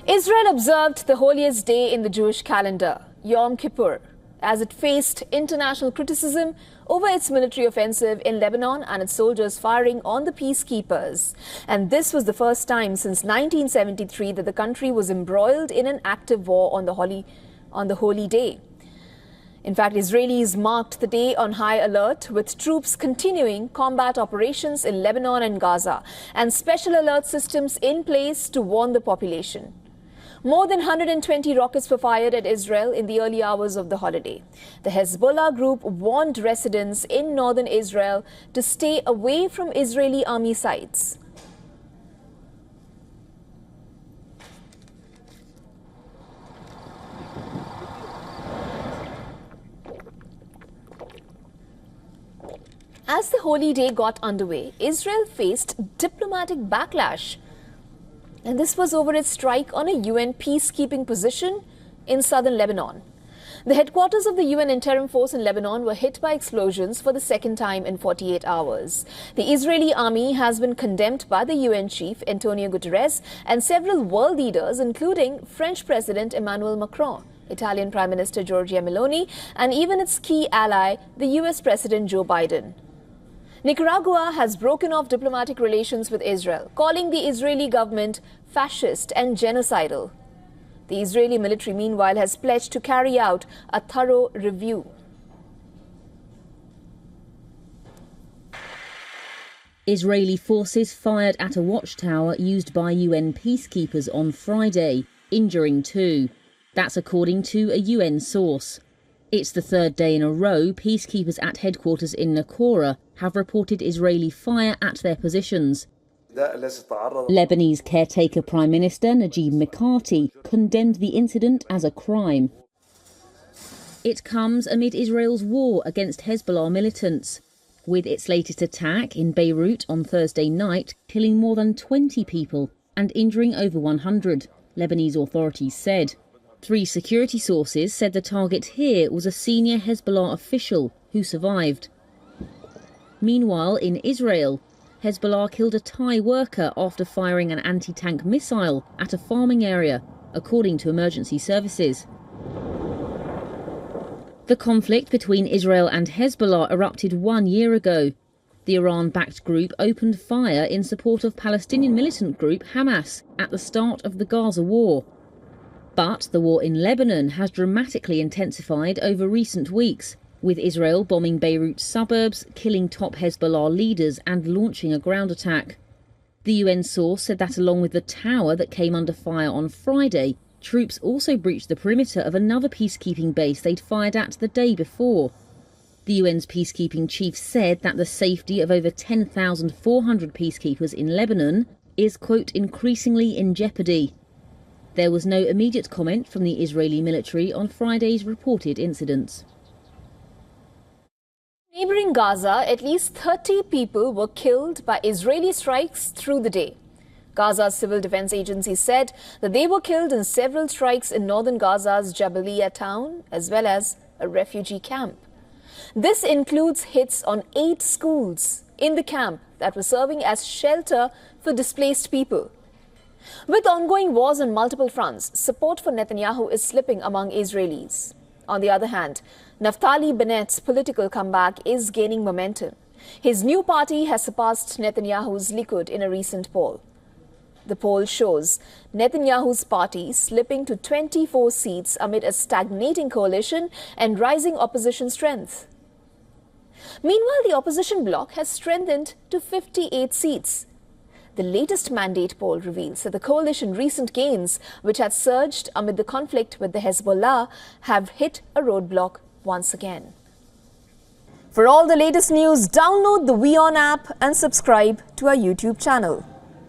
Israel observed the holiest day in the Jewish calendar, Yom Kippur, as it faced international criticism over its military offensive in Lebanon and its soldiers firing on the peacekeepers. And this was the first time since 1973 that the country was embroiled in an active war on the holy day. In fact, Israelis marked the day on high alert, with troops continuing combat operations in Lebanon and Gaza and special alert systems in place to warn the population. More than 120 rockets were fired at Israel in the early hours of the holiday. The Hezbollah group warned residents in northern Israel to stay away from Israeli army sites. As the holy day got underway, Israel faced diplomatic backlash. And this was over its strike on a UN peacekeeping position in southern Lebanon. The headquarters of the UN interim force in Lebanon were hit by explosions for the second time in 48 hours. The Israeli army has been condemned by the UN chief, Antonio Guterres, and several world leaders, including French President Emmanuel Macron, Italian Prime Minister Giorgia Meloni, and even its key ally, the US President Joe Biden. Nicaragua has broken off diplomatic relations with Israel, calling the Israeli government fascist and genocidal. The Israeli military, meanwhile, has pledged to carry out a thorough review. Israeli forces fired at a watchtower used by UN peacekeepers on Friday, injuring 2. That's according to a UN source. It's the third day in a row peacekeepers at headquarters in Naqoura have reported Israeli fire at their positions. Lebanese caretaker Prime Minister Najib Mikati condemned the incident as a crime. It comes amid Israel's war against Hezbollah militants, with its latest attack in Beirut on Thursday night killing more than 20 people and injuring over 100, Lebanese authorities said. 3 security sources said the target here was a senior Hezbollah official who survived. Meanwhile, in Israel, Hezbollah killed a Thai worker after firing an anti-tank missile at a farming area, according to emergency services. The conflict between Israel and Hezbollah erupted 1 year ago. The Iran-backed group opened fire in support of Palestinian militant group Hamas at the start of the Gaza war. But the war in Lebanon has dramatically intensified over recent weeks, with Israel bombing Beirut's suburbs, killing top Hezbollah leaders and launching a ground attack. The UN source said that along with the tower that came under fire on Friday, troops also breached the perimeter of another peacekeeping base they'd fired at the day before. The UN's peacekeeping chief said that the safety of over 10,400 peacekeepers in Lebanon is, quote, increasingly in jeopardy. There was no immediate comment from the Israeli military on Friday's reported incidents. Neighboring Gaza, at least 30 people were killed by Israeli strikes through the day. Gaza's civil defense agency said that they were killed in several strikes in northern Gaza's Jabalia town, as well as a refugee camp. This includes hits on 8 schools in the camp that were serving as shelter for displaced people. With ongoing wars on multiple fronts, support for Netanyahu is slipping among Israelis. On the other hand, Naftali Bennett's political comeback is gaining momentum. His new party has surpassed Netanyahu's Likud in a recent poll. The poll shows Netanyahu's party slipping to 24 seats amid a stagnating coalition and rising opposition strength. Meanwhile, the opposition bloc has strengthened to 58 seats. The latest mandate poll reveals that the coalition's recent gains, which had surged amid the conflict with the Hezbollah, have hit a roadblock once again. For all the latest news, download the WION app and subscribe to our YouTube channel.